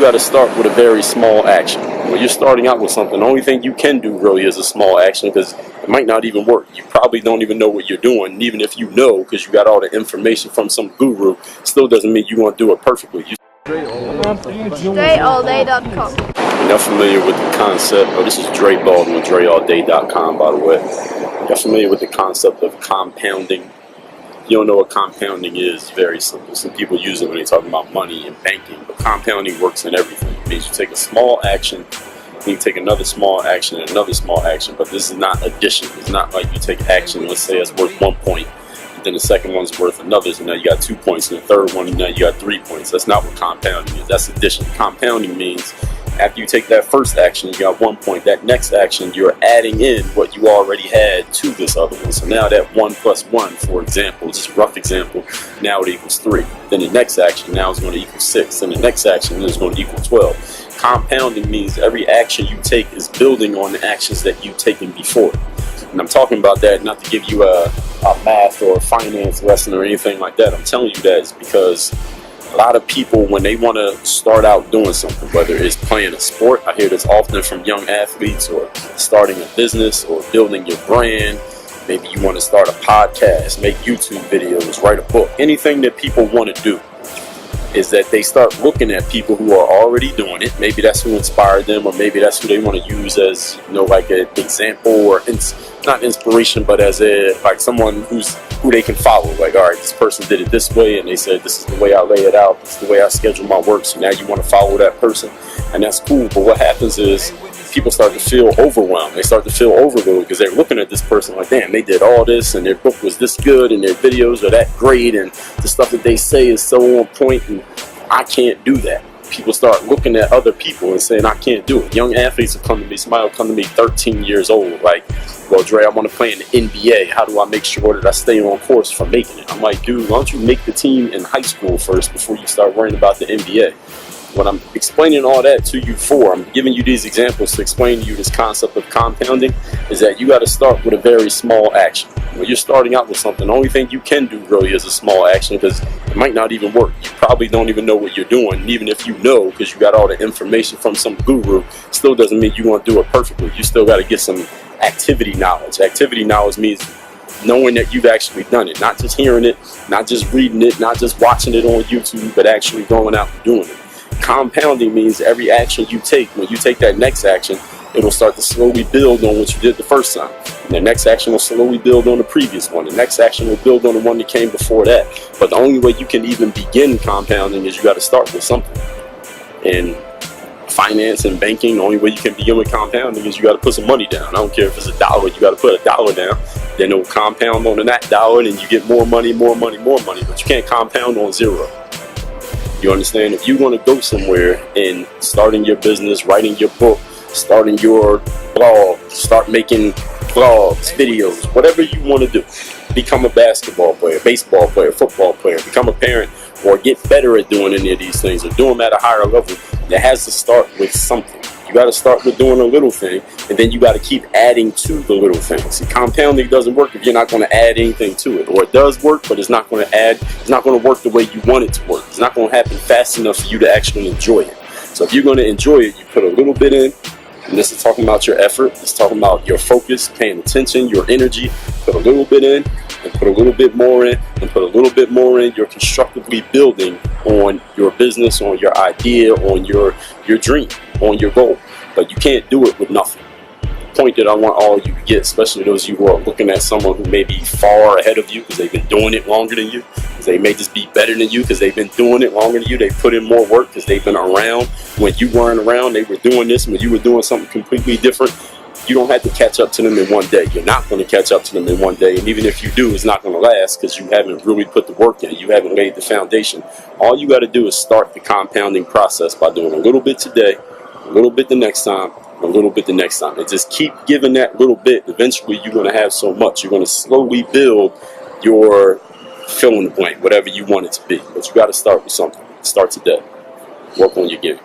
got to start with a very small action. When you're starting out with something, the only thing you can do really is a small action, because it might not even work. You probably don't even know what you're doing. And even if you know, because you got all the information from some guru, still doesn't mean you're going to do it perfectly. DreAllDay.com. You're familiar with the concept, this is Dre Baldwin, DreAllDay.com, by the way. You're familiar with the concept of compounding. You don't know what compounding is, very simple. Some people use it when they talk about money and banking, but compounding works in everything. It means you take a small action, you take another small action and another small action, but this is not addition. It's not like you take action, let's say it's worth 1 point, and then the second one's worth another, so now you got 2 points, and the third one, and now you got 3 points. That's not what compounding is. That's addition. Compounding means after you take that first action, you got 1 point. That next action, you're adding in what you already had to this other one. So now that 1 plus 1, for example, just a rough example, now it equals 3. Then the next action now is going to equal 6. And the next action is going to equal 12. Compounding means every action you take is building on the actions that you've taken before. And I'm talking about that not to give you a math or a finance lesson or anything like that. I'm telling you that is because a lot of people, when they want to start out doing something, whether it's playing a sport, I hear this often from young athletes, or starting a business, or building your brand. Maybe you want to start a podcast, make YouTube videos, write a book. Anything that people want to do is that they start looking at people who are already doing it. Maybe that's who inspired them, or maybe that's who they want to use as, like an example, or not inspiration, but as like someone who they can follow. Like, all right, this person did it this way, and they said this is the way I lay it out, this is the way I schedule my work. So now you want to follow that person, and that's cool. But what happens is people start to feel overwhelmed. They start to feel overloaded because they're looking at this person like, damn, they did all this, and their book was this good, and their videos are that great, and the stuff that they say is so on point, and I can't do that. People start looking at other people and saying, I can't do it. Young athletes will come to me, somebody will come to me 13 years old, like, well, Dre, I want to play in the NBA. How do I make sure that I stay on course for making it? I'm like, dude, why don't you make the team in high school first before you start worrying about the NBA? What I'm explaining all that to you for, I'm giving you these examples to explain to you this concept of compounding, is that you got to start with a very small action. When you're starting out with something, the only thing you can do really is a small action, because it might not even work. You probably don't even know what you're doing. And even if you know, because you got all the information from some guru, still doesn't mean you want to do it perfectly. You still got to get some activity knowledge. Activity knowledge means knowing that you've actually done it, not just hearing it, not just reading it, not just watching it on YouTube, but actually going out and doing it. Compounding means every action you take, when you take that next action, it'll start to slowly build on what you did the first time. And the next action will slowly build on the previous one. The next action will build on the one that came before that. But the only way you can even begin compounding is you got to start with something. In finance and banking, the only way you can begin with compounding is you got to put some money down. I don't care if it's $1, you got to put $1 down. Then it'll compound on that dollar, and you get more money, more money, more money. But you can't compound on zero. You understand? If you want to go somewhere in starting your business, writing your book, starting your blog, start making vlogs, videos, whatever you want to do, become a basketball player, baseball player, football player, become a parent, or get better at doing any of these things, or do them at a higher level, it has to start with something. You got to start with doing a little thing, and then you got to keep adding to the little things. See, compounding doesn't work if you're not going to add anything to it. Or it does work, but it's not going to it's not going to work the way you want it to work. It's not going to happen fast enough for you to actually enjoy it. So if you're going to enjoy it, you put a little bit in, and this is talking about your effort. It's talking about your focus, paying attention, your energy. Put a little bit in, and put a little bit more in, and put a little bit more in. You're constructively building on your business, on your idea, on your dream, on your goal. But you can't do it with nothing. The point that I want all of you to get, especially those of you who are looking at someone who may be far ahead of you because they've been doing it longer than you, because they may just be better than you because they've been doing it longer than you, they put in more work because they've been around. When you weren't around, they were doing this. When you were doing something completely different, you don't have to catch up to them in one day. You're not going to catch up to them in one day. And even if you do, it's not going to last because you haven't really put the work in. You haven't laid the foundation. All you got to do is start the compounding process by doing a little bit today, a little bit the next time, a little bit the next time. And just keep giving that little bit. Eventually, you're going to have so much. You're going to slowly build your fill in the blank, whatever you want it to be. But you got to start with something. Start today. Work on your game.